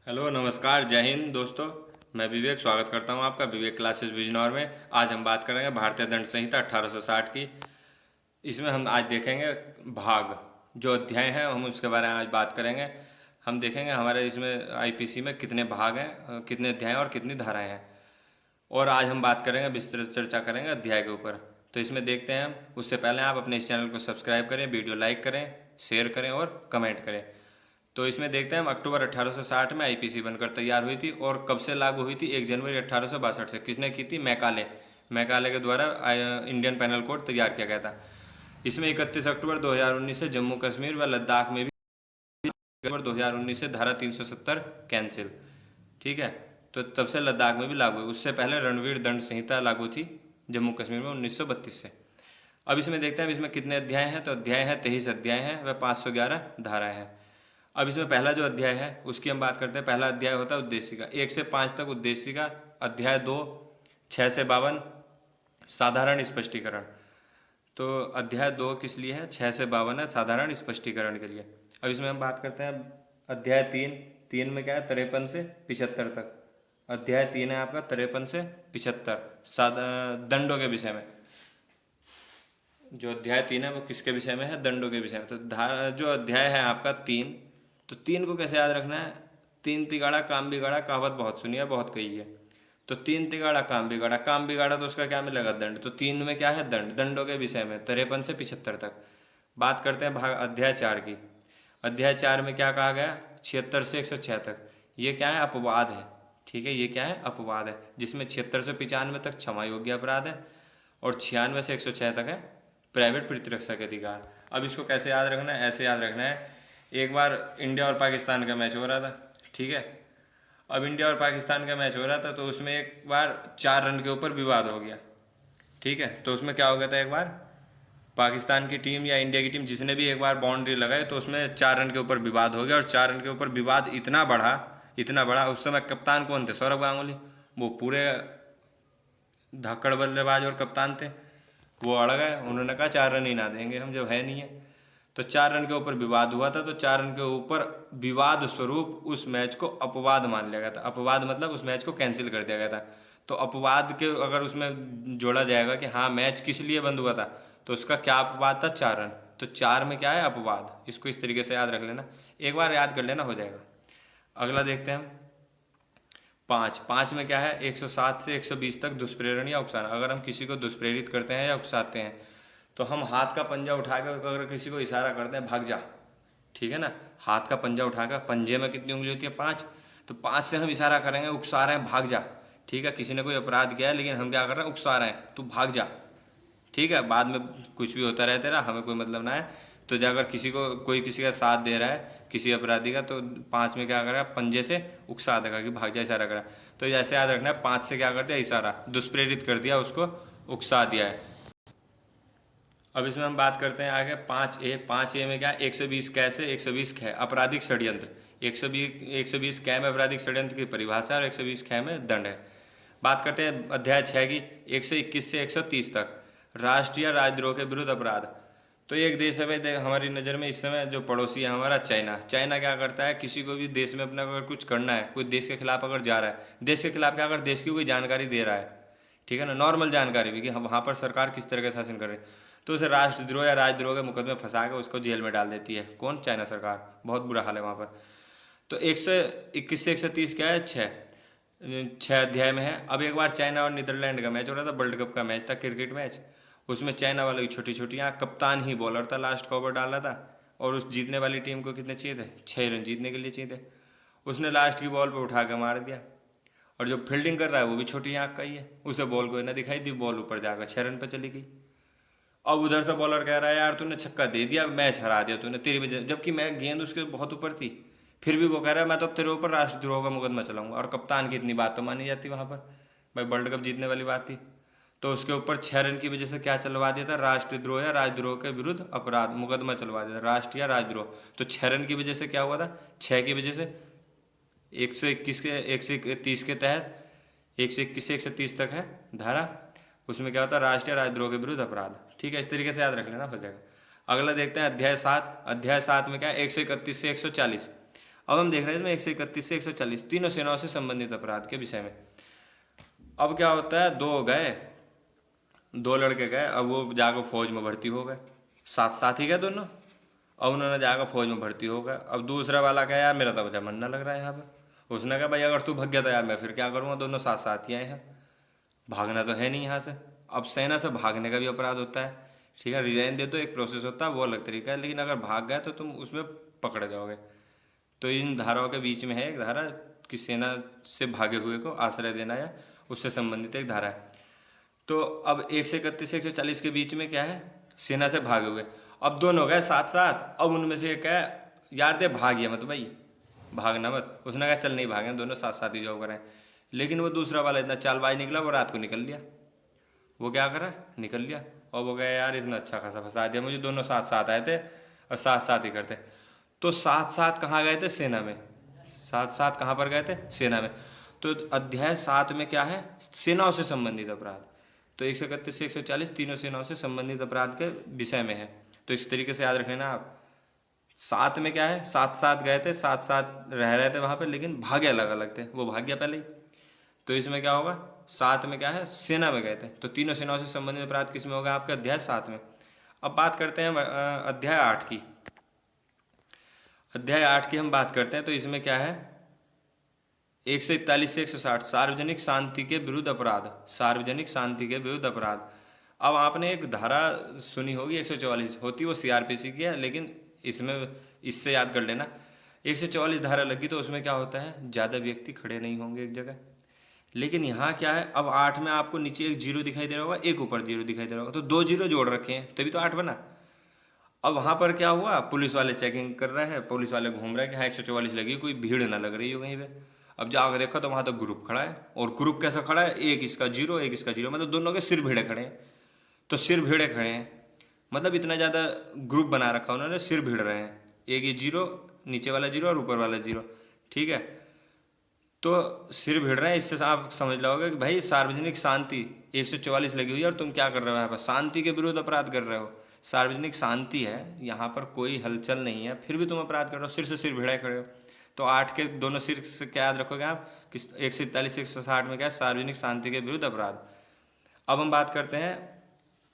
Hello नमस्कार जय हिंद दोस्तों। मैं विवेक स्वागत करता हूं आपका विवेक क्लासेस बिजनौर में। आज हम बात करेंगे भारतीय दंड संहिता 1860 की। इसमें हम आज देखेंगे भाग जो अध्याय हैं, हम उसके बारे में आज बात करेंगे। हम देखेंगे हमारे इसमें आईपीसी में कितने भाग हैं, कितने अध्याय हैं और कितनी धाराएं हैं। और आज हम बात करेंगे, विस्तृत चर्चा करेंगे अध्याय के ऊपर। तो इसमें देखते हैं हम। उससे पहले आप अपने इस चैनल को सब्सक्राइब करें, वीडियो लाइक करें, शेयर करें और कमेंट करें। तो इसमें देखते हैं हम, अक्टूबर 1860 में आईपीसी बनकर तैयार हुई थी और कब से लागू हुई थी? 1 जनवरी 1862 से। किसने की थी? मैकाले। मैकाले के द्वारा इंडियन पैनल कोड तैयार किया गया था। इसमें 31 अक्टूबर 2019 से जम्मू कश्मीर व लद्दाख में भी 2019 से धारा 370 कैंसिल। ठीक है, तो तब से लद्दाख में भी लागू हुई। उससे पहले रणवीर दंड संहिता लागू थी जम्मू कश्मीर में 1932 से। अब इसमें देखते हैं इसमें कितने अध्याय हैं। तो अध्याय हैं 23 अध्याय हैं व 511 धाराएं हैं। अब इसमें पहला जो अध्याय है उसकी हम बात करते हैं। पहला अध्याय होता है उद्देशिका, 1 से 5 तक उद्देशिका। अध्याय 2 6 से 52 साधारण स्पष्टीकरण। तो अध्याय 2 किस लिए है? 6 से 52 है साधारण स्पष्टीकरण के लिए। अब इसमें हम बात करते हैं अध्याय 3 में क्या है? 53 से 75 तक। अध्याय 3 है आपका 53 से 75 दंडों के विषय में। जो अध्याय 3 है वो किसके विषय में है? दंडों के विषय में। तो जो अध्याय है आपका 3, तो 3 को कैसे याद रखना है? 3 तिगाड़ा काम बिगाड़ा कहावत बहुत सुनी है, बहुत कही है। तो 3 तिगाड़ा काम बिगाड़ा, काम बिगाड़ा तो उसका क्या मिलेगा? दंड। तो 3 में क्या है? दंड। दंडों के विषय में 53 से 75 तक। बात करते हैं भाग अध्याय 4 की। अध्याय 4 में क्या कहा गया? 76 से 106 तक। ये क्या है? अपवाद है। ठीक है, ये क्या है? अपवाद है, जिसमें 76 से 95 तक क्षमा योग्य अपराध है और 96 से 106 तक है प्राइवेट प्रतिरक्षा के अधिकार। अब इसको कैसे याद रखना है? ऐसे याद रखना है। एक बार इंडिया और पाकिस्तान का मैच हो रहा था, ठीक है। अब इंडिया और पाकिस्तान का मैच हो रहा था, तो उसमें एक बार 4 रन के ऊपर विवाद हो गया, ठीक है। तो उसमें क्या हो गया था? एक बार पाकिस्तान की टीम या इंडिया की टीम जिसने भी एक बार बाउंड्री लगाई, तो उसमें 4 रन के ऊपर विवाद हो गया। और 4 रन के ऊपर विवाद इतना बढ़ा, इतना बड़ा। उस समय कप्तान कौन थे? सौरभ गांगुली। वो पूरे धाकड़ बल्लेबाज और कप्तान थे। वो अड़ गए, उन्होंने कहा 4 रन ही ना देंगे हम, जब है नहीं है। तो 4 रन के ऊपर विवाद हुआ था, तो 4 रन के ऊपर विवाद स्वरूप उस मैच को अपवाद मान लिया गया था। अपवाद मतलब उस मैच को कैंसिल कर दिया गया था। तो अपवाद के अगर उसमें जोड़ा जाएगा कि हाँ मैच किस लिए बंद हुआ था, तो उसका क्या अपवाद था? 4 रन। तो 4 में क्या है? अपवाद। इसको इस तरीके से याद रख लेना, एक बार याद कर लेना, हो जाएगा। अगला देखते हैं हम 5 में क्या है? 107 से 120 तक दुष्प्रेरण या उकसाना। अगर हम किसी को दुष्प्रेरित करते हैं या उकसाते हैं, तो हम हाथ का पंजा उठाकर अगर किसी को इशारा करते हैं, भाग जा, ठीक है ना। हाथ का पंजा उठाकर, पंजे में कितनी उंगली होती है? 5। तो 5 से हम इशारा करेंगे, उकसा रहे हैं, भाग जा, ठीक है। किसी ने कोई अपराध किया है, लेकिन हम क्या कर रहे हैं? उकसा रहे हैं, तू भाग जा, ठीक है। बाद में कुछ भी होता रहे तेरा, हमें कोई मतलब ना है। तो अगर किसी को, कोई किसी का साथ दे रहा है किसी अपराधी का, तो 5 में क्या करेगा? पंजे से उकसा देगा कि भाग जा, इशारा करा। तो ऐसे याद रखना है, 5 से क्या कर दिया? इशारा, दुष्प्रेरित कर दिया, उसको उकसा दिया है। अब इसमें हम बात करते हैं आगे 5A में क्या? 120 कैसे 120 ख आपराधिक षड्यंत्र। 120 कै में आपराधिक षड्यंत्र की परिभाषा और 120 ख में दंड है। बात करते हैं अध्याय 6 की, 121 से 130 तक राष्ट्रीय राजद्रोह के विरुद्ध अपराध। तो एक देश है हमारी नज़र में इस समय जो पड़ोसी है हमारा, चाइना। चाइना क्या करता है? किसी को भी देश में अपना अगर कुछ करना है, कोई देश के खिलाफ अगर जा रहा है, देश के खिलाफ क्या, अगर देश की कोई जानकारी दे रहा है, ठीक है ना, नॉर्मल जानकारी भी कि वहाँ पर सरकार किस तरह का शासन कर रही है, तो उसे राष्ट्रद्रोह या राजद्रोह के मुकदमे फंसा के उसको जेल में डाल देती है। कौन? चाइना सरकार। बहुत बुरा हाल है वहाँ पर। तो 121 से 130 क्या है? 6 अध्याय में है। अब एक बार चाइना और नीदरलैंड का मैच हो रहा था, वर्ल्ड कप का मैच था, क्रिकेट मैच। उसमें चाइना वालों की छोटी छोटी, यहाँ कप्तान ही बॉलर था, लास्ट का ओवर डाल रहा था। और उस जीतने वाली टीम को कितने चाहिए थे? 6 रन जीतने के लिए चाहिए थे। उसने लास्ट की बॉल पर उठा के मार दिया। और जो फील्डिंग कर रहा है वो भी छोटी आँख का ही है, उसे बॉल को ना दिखाई दी, बॉल ऊपर जाकर 6 रन पर चली गई। अब उधर से बॉलर कह रहा है यार तूने छक्का दे दिया, मैच हरा दिया तूने, तेरी वजह, जबकि मैं गेंद उसके बहुत ऊपर थी। फिर भी वो कह रहा है मैं तो अब तेरे ऊपर राष्ट्रद्रोह का मुकदमा चलाऊंगा। और कप्तान की इतनी बात तो मानी जाती वहाँ पर, भाई वर्ल्ड कप जीतने वाली बात थी। तो उसके ऊपर 6 रन की वजह से क्या चलवा दिया था? राष्ट्रद्रोह या राजद्रोह के विरुद्ध अपराध मुकदमा चलवा दिया था, राष्ट्रीय राजद्रोह। तो 6 रन की वजह से क्या हुआ था? 6 की वजह से 121 के 130 के तहत, 121 से 130 तक है धारा, उसमें क्या होता है? राष्ट्रीय राजद्रोह के विरुद्ध अपराध, ठीक है। इस तरीके से याद रख लेना, हो जाएगा। अगला देखते हैं अध्याय 7। अध्याय 7 में क्या है? 131 से 140 अब हम देख रहे हैं इसमें 131 से 140 तीनों सेनाओं से संबंधित अपराध के विषय में। अब क्या होता है, दो गए, दो लड़के गए, अब वो जाकर फौज में भर्ती हो गए, साथ साथ ही गए दोनों। अब उन्होंने जाकर फौज में भर्ती हो गए। अब दूसरा वाला कहा यार मेरा तो वजह मन ना लग रहा है यहाँ पे। उसने कहा भाई अगर तू भाग गया तो यार मैं फिर क्या करूँगा, दोनों साथ साथ ही आए हैं, भागना तो है नहीं यहाँ से। अब सेना से भागने का भी अपराध होता है, ठीक है, रिजाइन दे दो एक प्रोसेस होता है, वो अलग तरीका है, लेकिन अगर भाग गए तो तुम उसमें पकड़े जाओगे। तो इन धाराओं के बीच में है एक धारा कि सेना से भागे हुए को आश्रय देना या उससे संबंधित एक धारा है। तो अब 131 से 140 के बीच में क्या है, सेना से भागे हुए। अब दोनों गए साथ साथ। अब उनमें से एक है यार दे भागिए मत भाई, भागना मत। उसने कहा चल नहीं भागे, दोनों साथ साथ ही जॉब करें। लेकिन वो दूसरा वाला इतना चालबाज निकला, वो रात को निकल लिया। वो क्या करा, निकल लिया। और वो गया यार इसने अच्छा खासा फंसा दिया मुझे, दोनों साथ साथ आए थे और साथ साथ ही करते। तो साथ साथ कहाँ गए थे, सेना में। साथ साथ कहाँ पर गए थे, सेना में। तो अध्याय 7 में क्या है, सेनाओं से संबंधित अपराध। तो 131 से 140 तीनों सेनाओं से संबंधित अपराध के विषय में है। तो इस तरीके से याद रख लेना आप। 7 में क्या है, साथ साथ गए थे, साथ साथ रह रहे थे वहाँ पे, लेकिन भागे अलग अलग थे, वो भाग गया पहले ही। तो इसमें क्या होगा, 7 में क्या है, सेना में गए थे। तो तीनों सेनाओं से संबंधित अपराध किस में होगा, आपका अध्याय 7 में। अब बात करते हैं अध्याय 8 की। अध्याय 8 की हम बात करते हैं तो इसमें क्या है, 141 से 160 सार्वजनिक शांति के विरुद्ध अपराध। सार्वजनिक शांति के विरुद्ध अपराध। अब आपने एक धारा सुनी होगी 144, होती वो सीआरपीसी की है, लेकिन इसमें इससे याद कर लेना। 144 धारा लगी तो उसमें क्या होता है, ज़्यादा व्यक्ति खड़े नहीं होंगे एक जगह। लेकिन यहाँ क्या है, अब 8 में आपको नीचे एक जीरो दिखाई दे रहा होगा, एक ऊपर जीरो दिखाई दे रहा होगा, तो 2 जीरो जोड़ रखे हैं तभी तो 8 बना। अब वहाँ पर क्या हुआ, पुलिस वाले चेकिंग कर रहे हैं, पुलिस वाले घूम रहे हैं कि हाँ 144 लगी, कोई भीड़ ना लग रही हो कहीं पे। अब जाकर देखा तो वहाँ तो ग्रुप खड़ा है, और ग्रुप कैसा खड़ा है, एक इसका जीरो एक इसका जीरो, मतलब दोनों के सिर भिड़े खड़े हैं। तो सिर भिड़े खड़े हैं मतलब इतना ज़्यादा ग्रुप बना रखा उन्होंने, सिर भिड़ रहे हैं, एक ये जीरो, नीचे वाला जीरो और ऊपर वाला जीरो, ठीक है। तो सिर भिड़ रहे हैं, इससे आप समझ लोगे कि भाई सार्वजनिक शांति 144 लगी हुई है और तुम क्या कर रहे हो यहाँ पर, शांति के विरुद्ध अपराध कर रहे हो। सार्वजनिक शांति है, यहाँ पर कोई हलचल नहीं है, फिर भी तुम अपराध कर रहे हो, सिर से सिर भिड़ाए खड़े हो। तो 8 के दोनों सिर से क्या याद रखोगे आप कि 141 160 में क्या है, सार्वजनिक शांति के विरुद्ध अपराध। अब हम बात करते हैं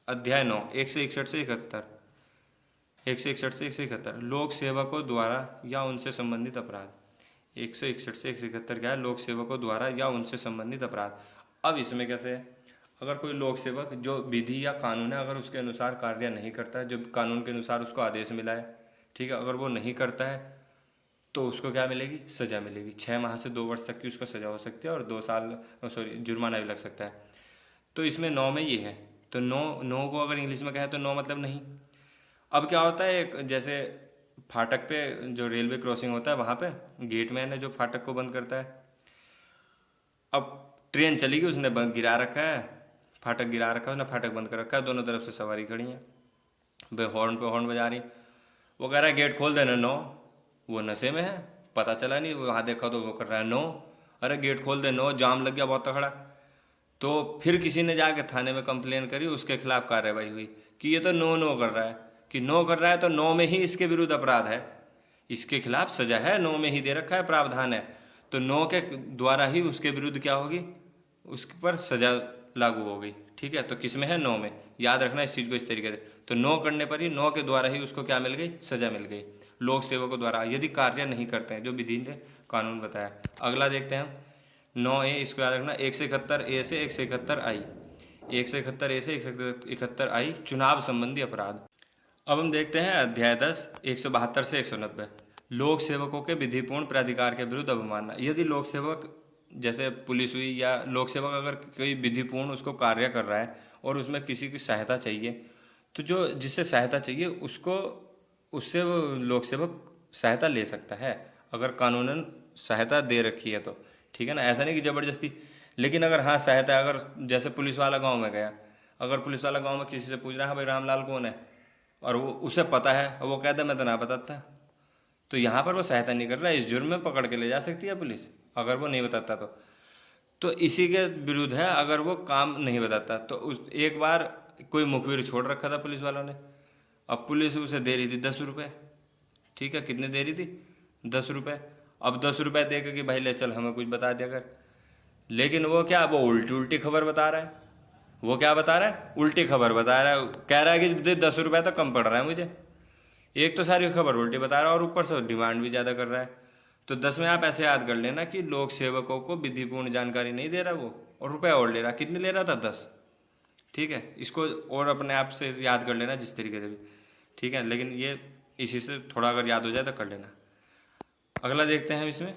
अध्याय 9 161 से 71। 161 से 171 लोक सेवकों द्वारा या उनसे संबंधित अपराध। 161 से 171 क्या है, लोक सेवकों द्वारा या उनसे संबंधित अपराध। अब इसमें कैसे है, अगर कोई लोक सेवक जो विधि या कानून है अगर उसके अनुसार कार्य नहीं करता है, जो कानून के अनुसार उसको आदेश मिला है, ठीक है, अगर वो नहीं करता है तो उसको क्या मिलेगी, सज़ा मिलेगी। 6 माह से 2 वर्ष तक की उसको सज़ा हो सकती है और 2 साल जुर्माना भी लग सकता है। तो इसमें 9 में ये है। तो 9 को अगर इंग्लिश में कहें तो 9 मतलब नहीं। अब क्या होता है, एक जैसे फाटक पे जो रेलवे क्रॉसिंग होता है वहाँ पे गेटमैन है जो फाटक को बंद करता है। अब ट्रेन चलेगी, उसने गिरा रखा है, फाटक गिरा रखा है उसने, फाटक बंद कर रखा है, दोनों तरफ से सवारी खड़ी हैं, वे हॉर्न पे हॉर्न बजा रही। वो कह रहा है गेट खोल देना, 9। वो नशे में है, पता चला नहीं, वहाँ देखा तो वो कर रहा है 9। अरे गेट खोल दे, 9, जाम लग गया बहुत तगड़ा। तो फिर किसी ने जाके थाने में कंप्लेन करी, उसके खिलाफ कार्रवाई हुई कि ये तो 9 कर रहा है, कि 9 कर रहा है तो 9 में ही इसके विरुद्ध अपराध है, इसके खिलाफ सजा है, 9 में ही दे रखा है, प्रावधान है। तो 9 के द्वारा ही उसके विरुद्ध क्या होगी, उसके पर सजा लागू होगी, ठीक है। तो किस में है, 9 में। याद रखना इस चीज़ को इस तरीके से। तो 9 करने पर ही 9 के द्वारा ही उसको क्या मिल गई, सजा मिल गई लोक सेवकों द्वारा, यदि कार्य नहीं करते हैं जो विधि ने कानून बताया। अगला देखते हैं हम 9A, इसको याद रखना 171A से 171I, 171A से 171I चुनाव संबंधी अपराध। अब हम देखते हैं अध्याय 10 172 से 190 लोक सेवकों के विधिपूर्ण प्राधिकार के विरुद्ध अवमानना। यदि लोक सेवक जैसे पुलिस हुई या लोक सेवक अगर कोई विधिपूर्ण उसको कार्य कर रहा है और उसमें किसी की सहायता चाहिए, तो जो जिससे सहायता चाहिए उसको, उससे वो लोक सेवक सहायता ले सकता है अगर कानूनन सहायता दे रखी है तो, ठीक है ना। ऐसा नहीं कि ज़बरदस्ती। लेकिन अगर हाँ सहायता, अगर जैसे पुलिस वाला गांव में गया, अगर पुलिस वाला गांव में किसी से पूछ रहा है भाई रामलाल कौन है, और वो उसे पता है और वो कहता है मैं तो ना बताता, तो यहाँ पर वो सहायता नहीं कर रहा है, इस जुर्म में पकड़ के ले जा सकती है पुलिस अगर वो नहीं बताता तो इसी के विरुद्ध है अगर वो काम नहीं बताता। तो उस एक बार कोई मुखबिर छोड़ रखा था पुलिस वालों ने, अब पुलिस उसे दे रही थी 10 रुपये, ठीक है, कितने दे रही थी, 10 रुपये। अब 10 रुपये दे के कि भाई ले चल हमें कुछ बता दिया कर। लेकिन वो क्या, वो उल्टी उल्टी खबर बता रहा है। वो क्या बता रहा है, उल्टी खबर बता रहा है। कह रहा है कि 10 रुपये तो कम पड़ रहा है मुझे। एक तो सारी खबर उल्टी बता रहा है और ऊपर से डिमांड भी ज़्यादा कर रहा है। तो 10 में आप ऐसे याद कर लेना कि लोक सेवकों को विधिपूर्ण जानकारी नहीं दे रहा वो, और रुपया और ले रहा। कितने ले रहा था, 10। ठीक है, इसको और अपने आप से याद कर लेना जिस तरीके से भी। ठीक है, लेकिन ये इसी से थोड़ा अगर याद हो जाए तो कर लेना। अगला देखते हैं इसमें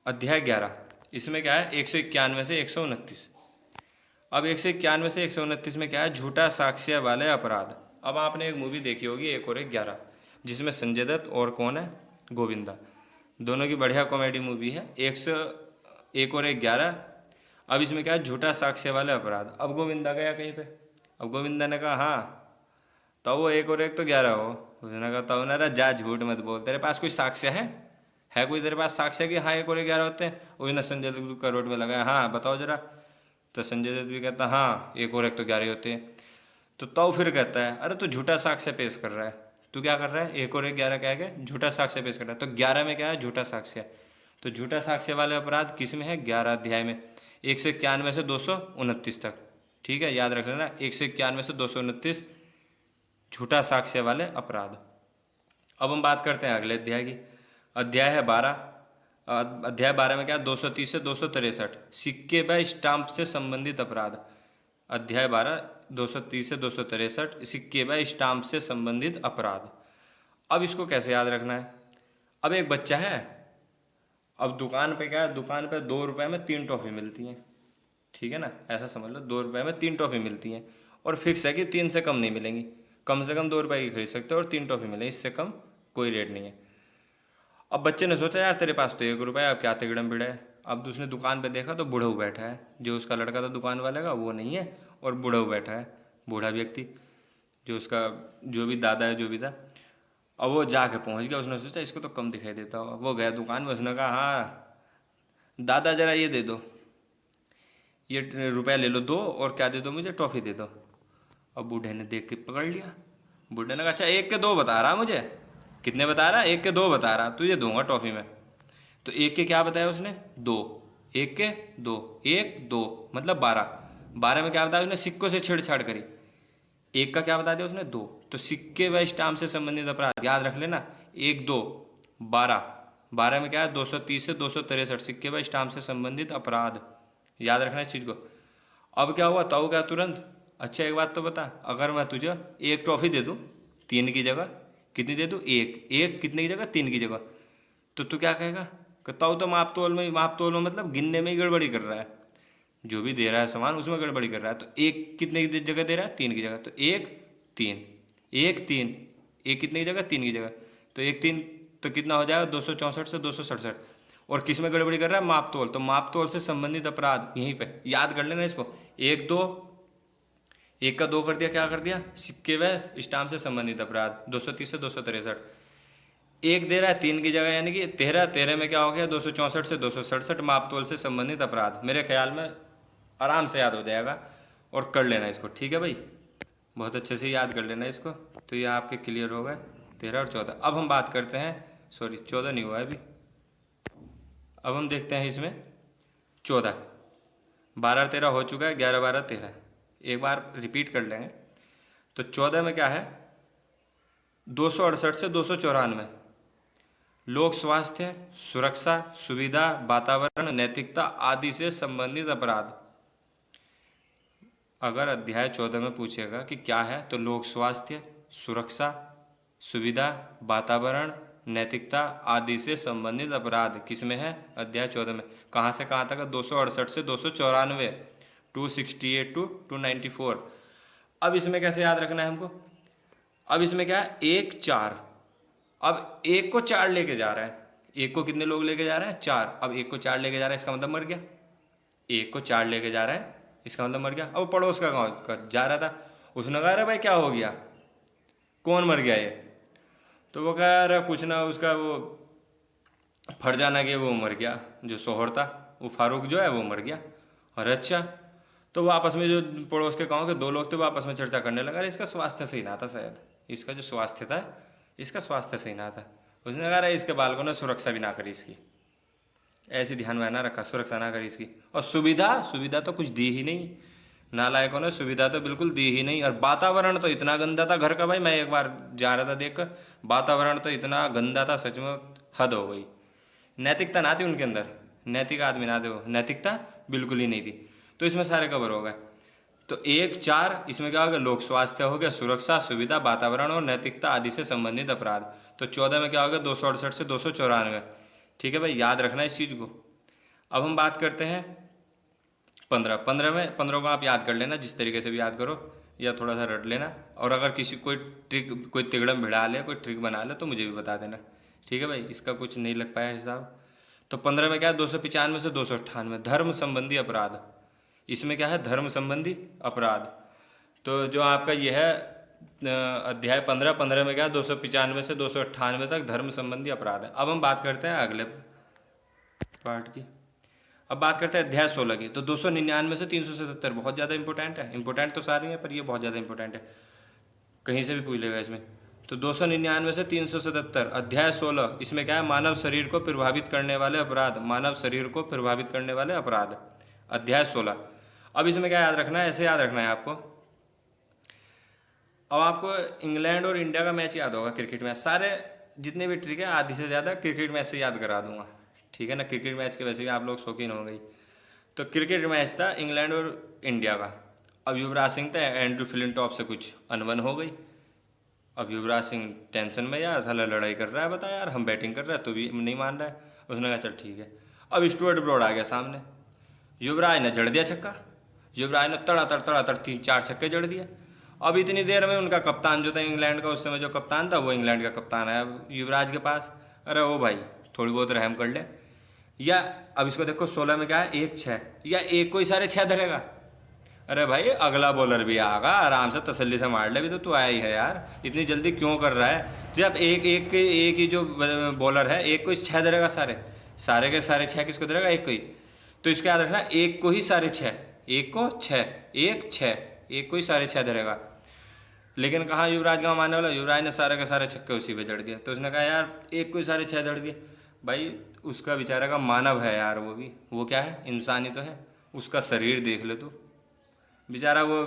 अध्याय 11। इसमें क्या है, 191 से 129। अब 191 से 129 में क्या है, झूठा साक्ष्य वाले अपराध। अब आपने एक मूवी देखी होगी 1 और 1 11, जिसमें संजय दत्त और कौन है, गोविंदा। दोनों की बढ़िया कॉमेडी मूवी है। 1 और 1 11। अब इसमें क्या है, झूठा साक्ष्य वाले अपराध। अब गोविंदा गया कहीं पे। अब गोविंदा ने कहा हाँ, तो वो 1 और 1 तो 11 हो। उसने कहा तो ना जा, झूठ मत बोल, तेरे पास कोई साक्ष्य है कोई तेरे पास साक्ष्य कि हाँ 1 और 1 11 होते हैं। उसने संजय दत्त का रोड में लगाया, हाँ बताओ जरा। तो संजय दत्त भी कहता हाँ 1 और 1 तो 11 होते हैं। तो फिर कहता है अरे तू झूठा साक्ष्य पेश कर रहा है। तू क्या कर रहा है, 1 और 1 11 कह के झूठा साक्ष्य पेश कर रहा है। तो 11 में क्या है, झूठा साक्ष्य। तो झूठा साक्ष्य वाले अपराध किस में है, 11 अध्याय में, 191 से 229 तक। ठीक है, याद रख लेना, 191 से 229 झूठा साक्ष्य वाले अपराध। अब हम बात करते हैं अगले अध्याय की। अध्याय है 12। अध्याय 12 में क्या है, 230 से 263 सिक्के व स्टाम्प से संबंधित अपराध। अध्याय 12 230 से 263 सिक्के व स्टाम्प से संबंधित अपराध। अब इसको कैसे याद रखना है। अब एक बच्चा है, अब दुकान पे क्या है, दुकान पे 2 रुपये में 3 टॉफ़ी मिलती हैं। ठीक है ना, ऐसा समझ लो 2 रुपये में 3 टॉफ़ी मिलती हैं, और फिक्स है कि 3 से कम नहीं मिलेंगी। कम से कम 2 रुपये की खरीद सकते हो और 3 टॉफ़ी मिलेगी, इससे कम कोई रेट नहीं है। अब बच्चे ने सोचा यार तेरे पास तो 1 रुपया, अब क्या तिगड़म बिड़ा है। अब उसने दुकान पे देखा तो बूढ़ा बैठा है, जो उसका लड़का था दुकान वाले का वो नहीं है, और बूढ़ा बैठा है, बूढ़ा व्यक्ति जो उसका जो भी दादा है जो भी था। अब वो जाके पहुंच गया, उसने सोचा इसको तो कम दिखाई देता होगा। वो गया दुकान में, उसने कहा हाँ दादा जरा ये दे दो, ये रुपया ले लो 2, और क्या दे दो मुझे, टॉफ़ी दे दो। अब बूढ़े ने देख के पकड़ लिया। बूढ़े ने कहा अच्छा 1 के 2 बता रहा मुझे, कितने बता रहा, 1 के 2 बता रहा, तुझे दूंगा टॉफ़ी में। तो 1 के क्या बताया उसने, 2, 1 के 2, 1 2 मतलब 12। 12 में क्या बताया उसने, सिक्कों से छेड़छाड़ करी। 1 का क्या बता दिया उसने, 2। तो सिक्के व स्टाम्प से संबंधित अपराध याद रख लेना, 1 2 12। 12 में क्या है, 230 से 263 सिक्के व स्टाम्प से संबंधित अपराध। याद रखना इस चीज़ को। अब क्या हुआ, ताऊ क्या तुरंत, अच्छा एक बात तो बता, अगर मैं तुझे 1 टॉफ़ी दे दूँ 3 की जगह, कितनी दे दूँ, 1 कितने की जगह, 3 की जगह, तो तू क्या कहेगा, ताऊ तो माप तोल में मतलब गिनने में ही गड़बड़ी कर रहा है, जो भी दे रहा है सामान उसमें गड़बड़ी कर रहा है। तो 1 कितने की जगह दे रहा है, 3 की जगह, तो 1 3 1 3, 1 कितने की जगह, 3 की जगह, तो 1 3 तो कितना हो जाएगा, 264 से 267। और किस में गड़बड़ी कर रहा है, माप तोल, तो माप तोल से संबंधित अपराध यहीं पे याद कर लेना इसको। 1 2, 1 का 2 कर दिया, क्या कर दिया, सिक्के व स्टाम्प से संबंधित अपराध 230 से 263। 1 दे रहा है 3 की जगह, यानी कि 13, 13 में क्या हो गया, 264 से 267 मापतोल से संबंधित अपराध। मेरे ख्याल में आराम से याद हो जाएगा, और कर लेना इसको। ठीक है भाई, बहुत अच्छे से याद कर लेना इसको। तो ये आपके क्लियर हो गए 13 और 14। अब हम बात करते हैं, सॉरी 14 नहीं हुआ है अभी। अब हम देखते हैं इसमें 14, 12 13 हो चुका है, 11 12 13, एक बार रिपीट कर लेंगे। तो 14 में क्या है, 268 से 294 लोक स्वास्थ्य, सुरक्षा, सुविधा, वातावरण, नैतिकता आदि से संबंधित अपराध। अगर अध्याय 14 में पूछेगा कि क्या है, तो लोक स्वास्थ्य, सुरक्षा, सुविधा, वातावरण, नैतिकता आदि से संबंधित अपराध किस में है, अध्याय 14 में। कहाँ से कहाँ तक, 268 से 294, 268 टू 294। अब इसमें कैसे याद रखना है हमको, अब इसमें क्या है, 1 4। अब 1 को 4 लेके जा रहा है, 1 को कितने लोग लेके जा रहे हैं, 4। अब 1 को 4 लेके जा रहा है, इसका मतलब मर गया। 1 को 4 लेके जा रहा है, इसका मतलब मर गया। अब पड़ोस का गाँव का जा रहा था, उसने कहा अरे भाई क्या हो गया, कौन मर गया ये, तो वो कह रहा कुछ ना, उसका वो फरजाना के वो मर गया, जो शोहर था वो फारूक जो है वो मर गया। अरे अच्छा, तो वो आपस में जो पड़ोस के गांव के 2 लोग थे वो आपस में चर्चा करने लगा, अरे इसका स्वास्थ्य सही ना था शायद, इसका जो स्वास्थ्य था इसका स्वास्थ्य सही ना था। उसने कहा अरे इसके बालकों ने सुरक्षा भी ना करी इसकी, ऐसे ध्यान में ना रखा, सुरक्षा ना करी इसकी। और सुविधा सुविधा तो कुछ दी ही नहीं, नालायकों ने सुविधा तो बिल्कुल दी ही नहीं। और वातावरण तो इतना गंदा था घर का, भाई मैं एक बार जा रहा था देखकर, वातावरण तो इतना गंदा था, सच में हद हो गई। नैतिकता ना थी उनके अंदर, नैतिक आदमी ना थे वो, नैतिकता बिल्कुल ही नहीं थी। तो इसमें सारे कवर हो गए। तो 1 4 इसमें क्या हो गया, लोक स्वास्थ्य हो गया, सुरक्षा, सुविधा, वातावरण और नैतिकता आदि से संबंधित अपराध। तो 14 में क्या हो गया, 268 से 294। ठीक है भाई, याद रखना इस चीज़ को। अब हम बात करते हैं 15 में, 15 को आप याद कर लेना, जिस तरीके से भी याद करो, या थोड़ा सा रट लेना। और अगर किसी कोई ट्रिक, कोई तिगड़म भिड़ा ले, कोई ट्रिक बना ले, तो मुझे भी बता देना। ठीक है भाई, इसका कुछ नहीं लग पाया हिसाब। तो 15 में क्या है, 295 से 298, धर्म संबंधी अपराध। इसमें क्या है, धर्म संबंधी अपराध। तो जो आपका यह है अध्याय 15 में क्या है, 295 से 298 तक धर्म संबंधी अपराध है। अब हम बात करते हैं अगले पार्ट की। अब बात करते हैं अध्याय 16 की। तो 299 से 377 बहुत ज़्यादा इंपॉर्टेंट है। इंपॉर्टेंट तो सारी है, पर ये बहुत ज़्यादा इंपॉर्टेंट है, कहीं से भी पूछ लेगा इसमें। तो 299 से 377 अध्याय 16, इसमें क्या है, मानव शरीर को प्रभावित करने वाले अपराध, मानव शरीर को प्रभावित करने वाले अपराध, अध्याय 16। अब इसमें क्या याद रखना है, ऐसे याद रखना है आपको। अब आपको इंग्लैंड और इंडिया का मैच याद होगा, क्रिकेट मैच, सारे जितने भी ट्रिक है आधी से ज़्यादा क्रिकेट मैच से याद करा दूंगा। ठीक है ना, क्रिकेट मैच के वैसे भी आप लोग शौकीन हो गई। तो क्रिकेट मैच था इंग्लैंड और इंडिया का। अब युवराज सिंह था, एंड्रू फ्लिंटॉफ से कुछ अनबन हो गई। अब युवराज सिंह टेंशन में, यार साला लड़ाई कर रहा है, बता यार हम बैटिंग कर रहे हैं तो भी नहीं मान रहा है। उसने कहा चल ठीक है। अब स्टुअर्ट ब्रॉड आ गया सामने, युवराज ने जड़ दिया छक्का, युवराज ने तड़ा तड़ 3 4 छक्के जड़ दिए। अब इतनी देर में उनका कप्तान जो था इंग्लैंड का, उस समय जो कप्तान था वो इंग्लैंड का कप्तान है अब युवराज के पास। अरे ओ भाई थोड़ी बहुत रहम कर ले। या अब इसको देखो 16 में क्या है, 1 6, या एक को ही सारे 6 धरेगा। अरे भाई अगला बॉलर भी आएगा, आराम से तसल्ली से मार ले, भी तो तू आया ही है यार, इतनी जल्दी क्यों कर रहा है। तो जब एक ही जो बॉलर है, एक को ही 6 धरेगा, सारे के सारे 6 किसको धरेगा, एक को ही। तो इसको याद रखना, एक को ही सारे 6, एक को 6, 1 6, एक को ही सारे 6 धरेगा। लेकिन कहाँ युवराज का मानने वाला, युवराज ने सारे के सारे छक्के उसी पे जड़ दिया। तो उसने कहा यार एक को ही सारे 6 जड़ दिए। भाई उसका बेचारा का मानव है यार, वो भी, वो क्या है, इंसान ही तो है। उसका शरीर देख ले तू, बेचारा वो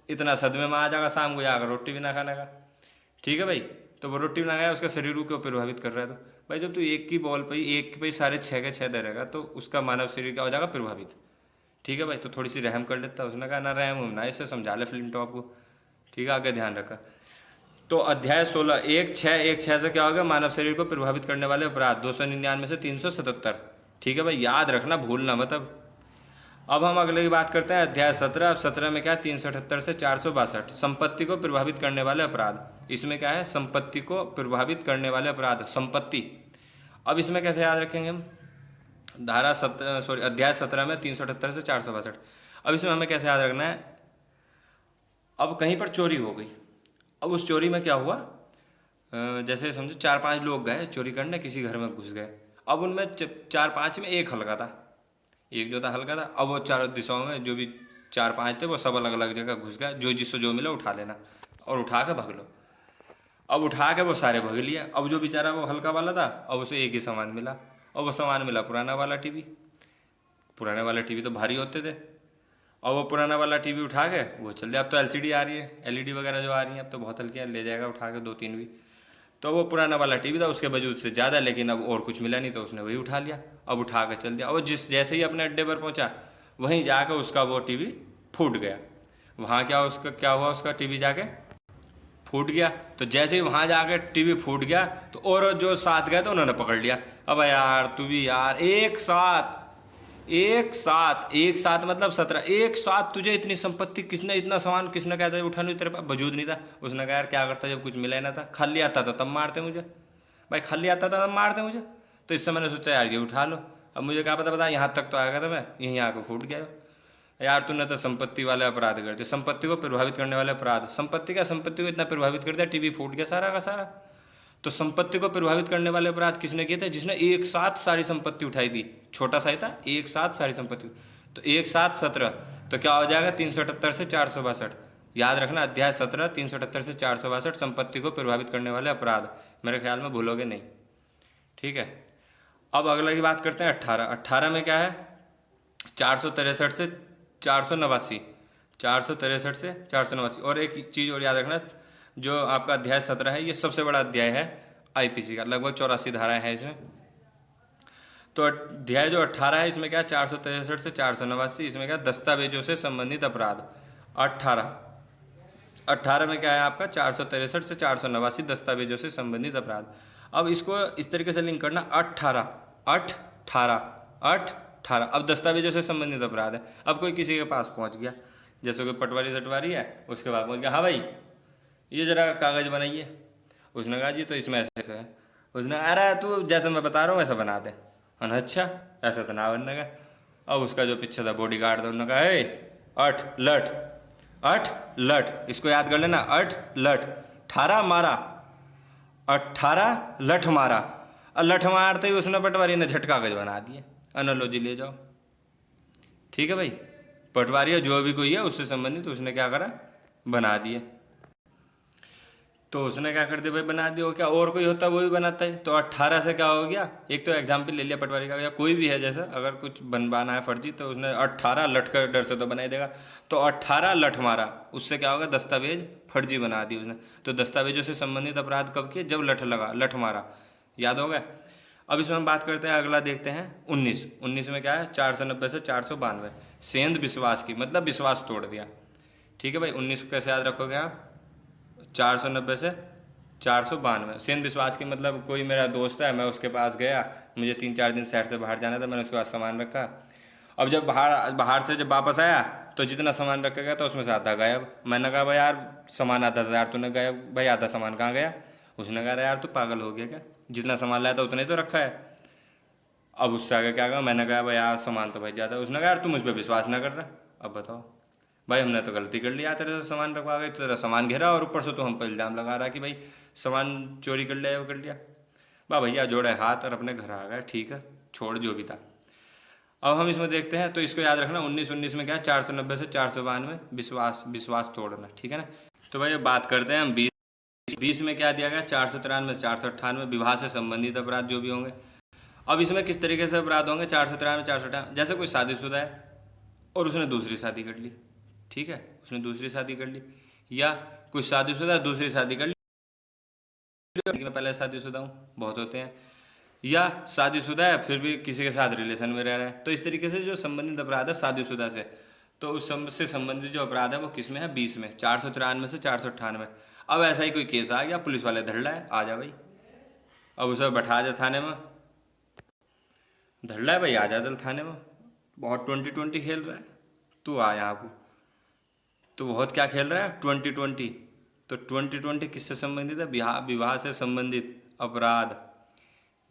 इतना सदमे में आ जाएगा, शाम को जाकर रोटी भी ना खाने का। ठीक है भाई, तो वो रोटी भी ना खाया, उसका शरीर को क्यों प्रभावित कर रहा है। तो भाई जब तू एक की बॉल पे एक पे सारे 6 के 6 दे रहेगा, तो उसका मानव शरीर क्या हो जाएगा, प्रभावित। ठीक है भाई, तो थोड़ी सी रहम कर लेता। उसने कहा ना रहम ना, इससे समझा ले फ्लिंटॉफ को। ठीक है, आगे ध्यान रखा। तो अध्याय 16, 1 6 से क्या होगा, मानव शरीर को प्रभावित करने वाले अपराध, 299 से 377। ठीक है भाई, याद रखना, भूलना मत। अब हम अगले की बात करते हैं अध्याय 17। अब 17 में क्या है, 378 से 462, संपत्ति को प्रभावित करने वाले अपराध। इसमें क्या है, संपत्ति को प्रभावित करने वाले अपराध, संपत्ति। अब इसमें कैसे याद रखेंगे हम, अध्याय 17 में 378 से 462। अब इसमें हमें कैसे याद रखना है, अब कहीं पर चोरी हो गई। अब उस चोरी में क्या हुआ, जैसे समझो 4 5 लोग गए चोरी करने, किसी घर में घुस गए। अब उनमें 4 5 में एक हल्का था, एक जो था हल्का था। अब वो चारों दिशाओं में जो भी 4 5 थे वो सब अलग अलग जगह घुस गए, जो जिससे जो मिला उठा लेना और उठा के भाग लो। अब उठा के वो सारे भाग लिया। अब जो बेचारा वो हल्का वाला था, अब उसे एक ही सामान मिला, और वो सामान मिला पुराना वाला टीवी। पुराने वाले टीवी तो भारी होते थे। और वो पुराना वाला टीवी उठा के वो चल दिया। अब तो एलसीडी आ रही है, एलईडी वगैरह जो आ रही हैं अब तो बहुत हल्की है, ले जाएगा उठा के 2 3 भी। तो वो पुराना वाला टीवी था उसके वजूद से ज़्यादा, लेकिन अब और कुछ मिला नहीं तो उसने वही उठा लिया। अब उठा के चल दिया। और जैसे ही अपने अड्डे पर पहुंचा, वहीं जाकर उसका वो टीवी फूट गया। वहाँ क्या हुआ, उसका टीवी जाके फूट गया। तो जैसे ही वहाँ जाके टीवी फूट गया, तो और जो साथ गए तो उन्होंने पकड़ लिया। अब यार तू भी यार, एक साथ मतलब 17, एक साथ तुझे इतनी संपत्ति किसने, इतना सामान किसने कहा था उठाने, तेरे पास वजूद नहीं था। उसने कहा यार क्या करता जब कुछ मिला ही ना था, खाली आता था तब मारते मुझे, भाई खाली आता था तब मारते मुझे। तो इससे मैंने सोचा यार ये उठा लो। अब मुझे क्या पता यहाँ तक तो आएगा था, मैं यहीं आकर फूट गया। यार तूने तो संपत्ति वाले अपराध कर दिए, संपत्ति को प्रभावित करने वाले अपराध। संपत्ति को इतना प्रभावित कर दिया, टीवी फूट गया सारा का सारा। तो संपत्ति को प्रभावित करने वाले अपराध किसने किए थे, जिसने एक साथ सारी संपत्ति उठाई थी। छोटा सा ही था, एक साथ सारी संपत्ति। तो एक साथ 17, तो क्या हो जाएगा 378 से 462। याद रखना, अध्याय 17 378 से 462, संपत्ति को प्रभावित करने वाले अपराध। मेरे ख्याल में भूलोगे नहीं। ठीक है। अब अगला की बात करते हैं 18। 18 में क्या है, 463 से 489, 463 से 489। और एक चीज़ और याद रखना, जो आपका अध्याय 17 है ये सबसे बड़ा अध्याय है आईपीसी का, लगभग 84 धाराएं हैं इसमें। तो अध्याय जो 18 है इसमें क्या है, 463 से 489, इसमें क्या दस्तावेजों से संबंधित अपराध। 18 में क्या है आपका, 463 से 489 दस्तावेजों से संबंधित अपराध। अब इसको इस तरीके से लिंक करना, 18 18 18। अब दस्तावेजों से संबंधित अपराध है। अब कोई किसी के पास पहुंच गया, जैसे कोई पटवारी सटवारी है, उसके बाद पहुंच गया, हाँ भाई ये जरा कागज़ बनाइए। उसने कहा जी तो इसमें ऐसे ऐसे है। उसने अरे तू जैसे मैं बता रहा हूँ वैसा बना दे। अच्छा ऐसा तो ना बनने का। अब उसका जो पीछे था बॉडी गार्ड था, उन्होंने कहा हे अठ लठ, अठ लठ, इसको याद कर लेना, अठ लठ, 18 मारा, 18 लठ मारा। और लठ मारते ही उसने पटवारी ने झट कागज बना दिए, एनालॉजी ले जाओ। ठीक है भाई, पटवारी जो भी कोई है उससे संबंधित उसने क्या करा, बना दिए। तो उसने क्या कर दिया भाई, बना दिया। क्या और कोई होता वो भी बनाता है। तो 18 से क्या हो गया, एक तो एग्जाम्पल ले लिया पटवारी का, या कोई भी है जैसा अगर कुछ बनवाना है फर्जी, तो उसने 18 लठ का डर से तो बना ही देगा। तो 18 लठ मारा, उससे क्या होगा, दस्तावेज फर्जी बना दी उसने। तो दस्तावेजों से संबंधित अपराध कब किए, जब लठ लगा, लठ मारा, याद हो गया। अब इसमें हम बात करते हैं, अगला देखते हैं 19। 19 में क्या है, 490 से 492 सेंध विश्वास की, मतलब विश्वास तोड़ दिया। ठीक है भाई, 19 को कैसे याद रखोगे आप, 490 से 492 सेंध विश्वास की, मतलब कोई मेरा दोस्त है, मैं उसके पास गया, मुझे 3-4 दिन शहर से बाहर जाना था, मैंने उसके पास सामान रखा। अब जब बाहर से जब वापस आया तो जितना सामान रखा गया था उसमें से आधा गायब। मैंने कहा भाई यार सामान आधा था यार तूने गायब, भाई आधा सामान कहाँ गया। उसने कहा यार तू पागल हो गया क्या, जितना सामान लाया था उतना ही तो रखा है। अब उससे आगे क्या कहा, मैंने कहा भाई यार सामान तो भाई ज़्यादा। उसने कहा यार तू मुझ पर विश्वास ना कर रहा। अब बताओ भाई, हमने तो गलती कर लिया, तेरे से सामान रखवा गए, तेरा सामान घेरा और ऊपर से तो हम पर इल्ज़ाम लगा रहा कि भाई सामान चोरी कर लिया, वो कर लिया। वाह भैया जोड़े हाथ और अपने घर आ गए, ठीक है छोड़ जो भी था। अब हम इसमें देखते हैं, तो इसको याद रखना, 19 में क्या है, 490 से 492 विश्वास तोड़ना, ठीक है ना। तो भाई बात करते हैं हम 20 में क्या दिया गया, 493 498 विवाह से संबंधित अपराध जो भी होंगे। अब इसमें किस तरीके से अपराध होंगे, 493 498, जैसे कोई शादीशुदा है और उसने दूसरी शादी कर ली, ठीक है, उसने दूसरी शादी कर ली, या कोई शादीशुदा दूसरी शादी कर ली, मैं पहले शादीशुदा हूँ, बहुत होते हैं, या शादीशुदा है फिर भी किसी के साथ रिलेशन में रह रहा है। तो इस तरीके से जो संबंधित अपराध है शादीशुदा से, तो उस से संबंधित जो अपराध है वो किस में है, 20 में, 493 से 498। अब ऐसा ही कोई केस आ गया, पुलिस वाले धर रहा है, आ जा भाई, अब उसे बैठा जा थाने में, धर रहा है भाई, आ जा चल थाने में, बहुत 2020 खेल रहा है तू, आ यहाँ को। तो बहुत क्या खेल रहा है, 2020। तो 2020 किससे संबंधित है, विवाह से संबंधित अपराध।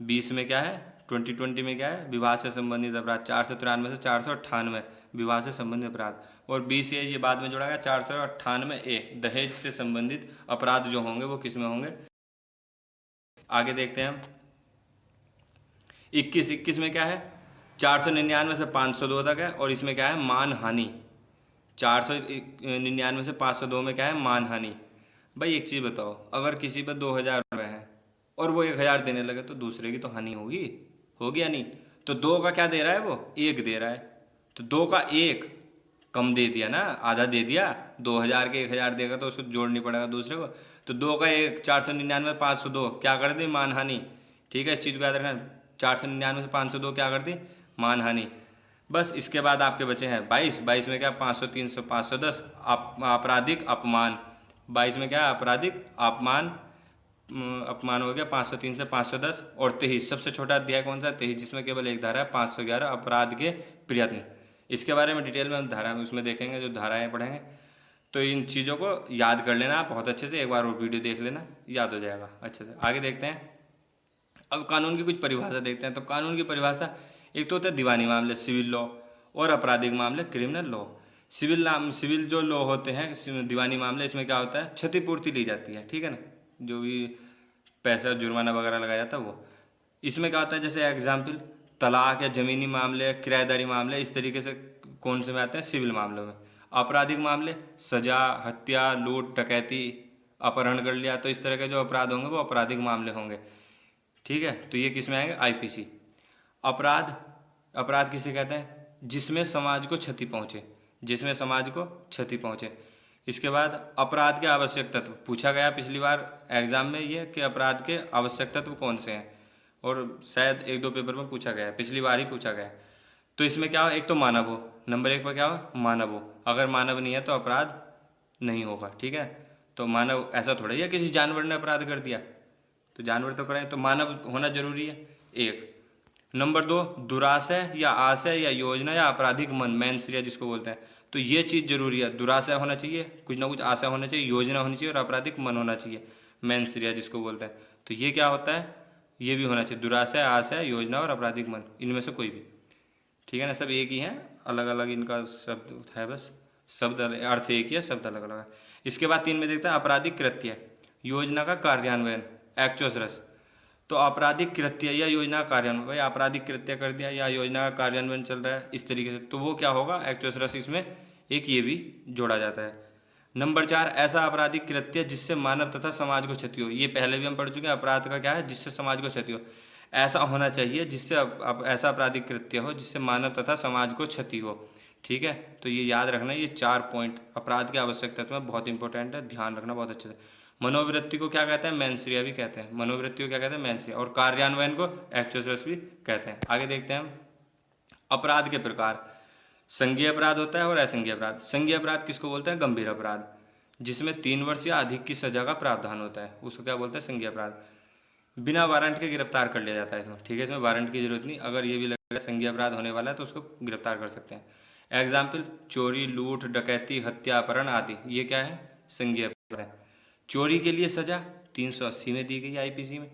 20 में क्या है, 2020 में क्या है, विवाह से संबंधित अपराध। 493 से 498 विवाह से संबंधित अपराध। और 20 ये बाद में जोड़ा गया, 498 दहेज से संबंधित अपराध जो होंगे वो किस में होंगे। आगे देखते हैं हम 21 में क्या है, 499 से 502 तक है, और इसमें क्या है, मानहानि। 499 से 502 में क्या है, मानहानि। भाई एक चीज़ बताओ, अगर किसी पर 2000 रुपये हैं और वो 1000 देने लगे तो दूसरे की तो हानि होगी या नहीं। तो 2 का क्या दे रहा है, वो 1 दे रहा है, तो 2 का 1 कम दे दिया ना, आधा दे दिया। 2000 के 1000 देगा तो उसको जोड़नी पड़ेगा दूसरे को। तो 2 का 1, 499 502 क्या कर दी, मानहानि। ठीक है, इस चीज़ को याद रखना, 499 से 502 क्या कर दी, मानहानि। बस इसके बाद आपके बचे हैं 22 में क्या, 500 300 510 आपराधिक अपमान। 22 में क्या है, आपराधिक अपमान हो गया, 503 से 510। और 23 सबसे छोटा अध्याय कौन सा, 23, जिसमें केवल एक धारा है, 511 अपराध के प्रयत्न। इसके बारे में डिटेल में हम धारा में उसमें देखेंगे, जो धाराएं पढ़ेंगे। तो इन चीज़ों को याद कर लेना आप बहुत अच्छे से, एक बार वो वीडियो देख लेना, याद हो जाएगा अच्छे से। आगे देखते हैं, अब कानून की कुछ परिभाषा देखते हैं। तो कानून की परिभाषा, एक तो होता है दीवानी मामले सिविल लॉ, और आपराधिक मामले क्रिमिनल लॉ। सिविल जो लॉ होते हैं, दीवानी मामले, इसमें क्या होता है, क्षतिपूर्ति ली जाती है, ठीक है ना, जो भी पैसा जुर्माना वगैरह लगाया जाता है वो। इसमें क्या होता है, जैसे एग्जाम्पल तलाक या ज़मीनी मामले, किराएदारी मामले, इस तरीके से कौन से में आते हैं, सिविल मामलों में। आपराधिक मामले, सजा, हत्या, लूट, डकैती, अपहरण कर लिया, तो इस तरह के जो अपराध होंगे वो आपराधिक मामले होंगे। ठीक है, तो ये किस में आएंगे, आईपीसी। अपराध, अपराध किसे कहते हैं, जिसमें समाज को क्षति पहुंचे, जिसमें समाज को क्षति पहुंचे। इसके बाद अपराध के आवश्यक तत्व पूछा गया पिछली बार एग्जाम में ये कि अपराध के आवश्यक तत्व कौन से हैं, और शायद एक दो पेपर में पूछा गया, पिछली बार ही पूछा गया। तो इसमें क्या हो, एक तो मानव हो, नंबर 1 पर क्या हो, मानव हो। अगर मानव नहीं है तो अपराध नहीं होगा, ठीक है। तो मानव ऐसा थोड़ा ही है किसी जानवर ने अपराध कर दिया, तो जानवर तो करें, तो मानव होना जरूरी है एक। नंबर 2, दुराशय या आशय या योजना या आपराधिक मन, मैनसरिया जिसको बोलते हैं, तो ये चीज़ जरूरी है। दुराशय होना चाहिए, कुछ ना कुछ आशय होना चाहिए, योजना होनी चाहिए, और आपराधिक मन होना चाहिए, मैनसरिया जिसको बोलते हैं। तो ये क्या होता है, ये भी होना चाहिए, दुराशय, आशय, योजना और आपराधिक मन, इनमें से कोई भी, ठीक है ना। सब एक ही हैं, अलग अलग इनका शब्द है, बस शब्द अर्थ एक ही है, शब्द अलग अलग है। इसके बाद 3 में देखते हैं आपराधिक कृत्य, योजना का कार्यान्वयन, एक्चुअस रस। तो आपराधिक कृत्य या योजना का कार्यान्वयन, भाई आपराधिक कृत्य कर दिया या योजना का कार्यान्वयन चल रहा है इस तरीके से, तो वो क्या होगा, एक्चुअस रस, इसमें एक ये भी जोड़ा जाता है। नंबर 4, ऐसा आपराधिक कृत्य जिससे मानव तथा समाज को क्षति हो, ये पहले भी हम पढ़ चुके हैं, अपराध का क्या है, जिससे समाज को क्षति हो। ऐसा होना चाहिए जिससे ऐसा आपराधिक कृत्य हो जिससे मानव तथा समाज को क्षति हो, ठीक है। तो ये याद रखना, ये 4 पॉइंट अपराध के आवश्यक तत्व में बहुत इंपॉर्टेंट है, ध्यान रखना बहुत अच्छे से। मनोवृत्ति को क्या कहते हैं, मैनसरिया भी कहते हैं, मनोवृत्ति को क्या कहते हैं, मैनसरिया, और कार्यान्वयन को एक्चुअस रस भी कहते हैं। आगे देखते हैं हम अपराध के प्रकार। संज्ञेय अपराध होता है और असंज्ञेय अपराध। संज्ञेय अपराध किसको बोलते हैं, गंभीर अपराध, जिसमें 3 वर्ष या अधिक की सजा का प्रावधान होता है, उसको क्या बोलते हैं, संज्ञेय अपराध। बिना वारंट के गिरफ्तार कर लिया जाता है इसमें, ठीक है, इसमें वारंट की जरूरत नहीं, अगर ये भी लगेगा संज्ञेय अपराध होने वाला है तो उसको गिरफ्तार कर सकते हैं। एग्जाम्पल, चोरी, लूट, डकैती, हत्या, अपहरण आदि, ये क्या है, संज्ञेय अपराध है। चोरी के लिए सजा 380 में दी गई आईपीसी में,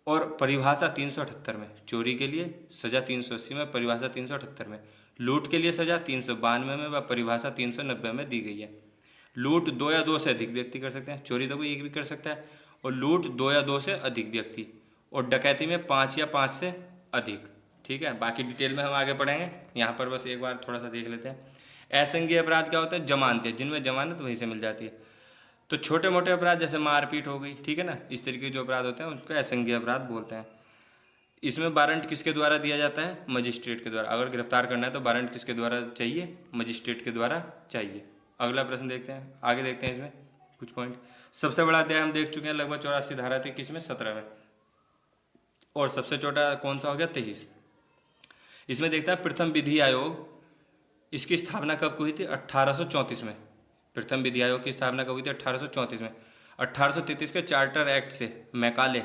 और परिभाषा 378 में, चोरी के लिए सजा 380 में, परिभाषा 378 में। लूट के लिए सजा 392 में व परिभाषा 390 में दी गई है। लूट 2 या 2 से अधिक व्यक्ति कर सकते हैं, चोरी तो कोई एक भी कर सकता है, और लूट 2 या 2 से अधिक व्यक्ति, और डकैती में 5 या 5 से अधिक, ठीक है। बाकी डिटेल में हम आगे पढ़ेंगे, यहाँ पर बस एक बार थोड़ा सा देख लेते हैं। असंज्ञेय अपराध क्या होता है, जमानतें, जिनमें जमानत वहीं से मिल जाती है। तो छोटे मोटे अपराध जैसे मारपीट हो गई, ठीक है ना, इस तरीके के जो अपराध होते हैं उनको असंज्ञेय अपराध बोलते हैं। इसमें वारंट किसके द्वारा दिया जाता है, मजिस्ट्रेट के द्वारा। अगर गिरफ्तार करना है तो वारंट किसके द्वारा चाहिए, मजिस्ट्रेट के द्वारा चाहिए। अगला प्रश्न देखते हैं, आगे देखते हैं इसमें कुछ पॉइंट। सबसे बड़ा अध्याय हम देख चुके हैं, लगभग 84 धारा थी, किसमें, 17 में, और सबसे छोटा कौन सा हो गया, 23। इसमें देखते हैं प्रथम विधि आयोग, इसकी स्थापना कब हुई थी, 1834 में। प्रथम विधि आयोग की स्थापना कब हुई थी, 1834 में। 1833 के चार्टर एक्ट से, मैकाले,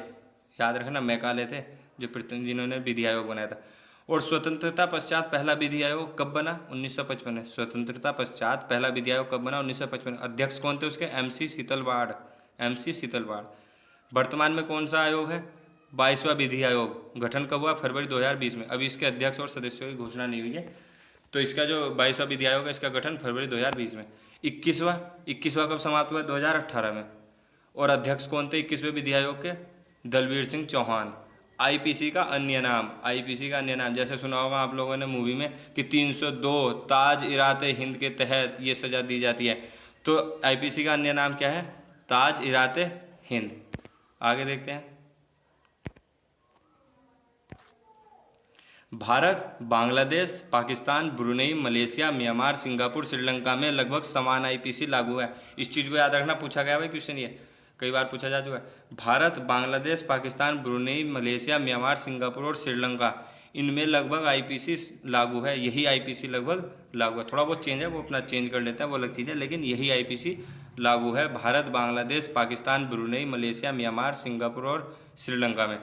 याद रखना मैकाले थे जो प्रथम, जिन्होंने विधि आयोग बनाया था। और स्वतंत्रता पश्चात पहला विधि आयोग कब बना, 1955 में। स्वतंत्रता पश्चात पहला विधि आयोग कब बना, 1955। अध्यक्ष कौन थे उसके, MC शीतलवाड़, MC शीतलवाड़। वर्तमान में कौन सा आयोग है, 22वां विधि आयोग। गठन कब हुआ, फरवरी 2020 में। अभी इसके अध्यक्ष और सदस्यों की घोषणा नहीं हुई है, तो इसका जो 22वां विधि आयोग है, इसका गठन फरवरी 2020 में। 21वां कब समाप्त हुआ, 2018 में। और अध्यक्ष कौन थे 21वें विधि आयोग के, दलवीर सिंह चौहान। आईपीसी का अन्य नाम, आईपीसी का अन्य नाम, जैसे सुना होगा आप लोगों ने मूवी में कि 302 ताज इराते हिंद के तहत ये सजा दी जाती है, तो आईपीसी का अन्य नाम क्या है, ताज इराते हिंद। आगे देखते हैं, Bharat, Bangladesh, Pakistan, Brunei, Malaysia, Myanmar, Singapore, Sri Lanka में लगभग समान आईपीसी लागू है। इस चीज़ को याद रखना, पूछा गया भाई क्वेश्चन, ये कई बार पूछा जा चुका है। Bharat, Bangladesh, Pakistan, Brunei, Malaysia, Myanmar, Singapore और श्रीलंका, इनमें लगभग आईपीसी लागू है, यही आईपीसी लगभग लागू है। थोड़ा बहुत चेंज है, वो अपना चेंज कर लेते हैं, वो अलग चीज़ है, लेकिन यही आईपीसी लागू है Bharat, Bangladesh, Pakistan, Brunei, Malaysia, Myanmar, Singapore और श्रीलंका में।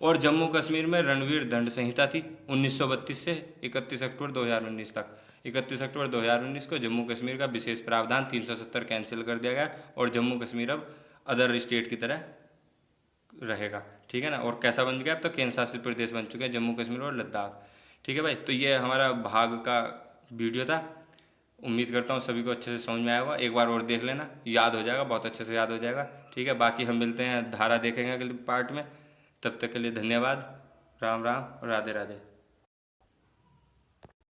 और जम्मू कश्मीर में रणवीर दंड संहिता थी 1932 से 31 अक्टूबर 2019 तक। 31 अक्टूबर 2019 को जम्मू कश्मीर का विशेष प्रावधान 370 कैंसिल कर दिया गया, और जम्मू कश्मीर अब अदर स्टेट की तरह रहेगा, ठीक है ना। और कैसा बन गया, अब तो केंद्र शासित प्रदेश बन चुके हैं जम्मू कश्मीर और लद्दाख, ठीक है भाई। तो ये हमारा भाग का वीडियो था, उम्मीद करता हूँ सभी को अच्छे से समझ में आया होगा। एक बार और देख लेना, याद हो जाएगा, बहुत अच्छे से याद हो जाएगा, ठीक है। बाकी हम मिलते हैं, धारा देखेंगे अगले पार्ट में। तब तक के लिए धन्यवाद, राम राम, राधे राधे।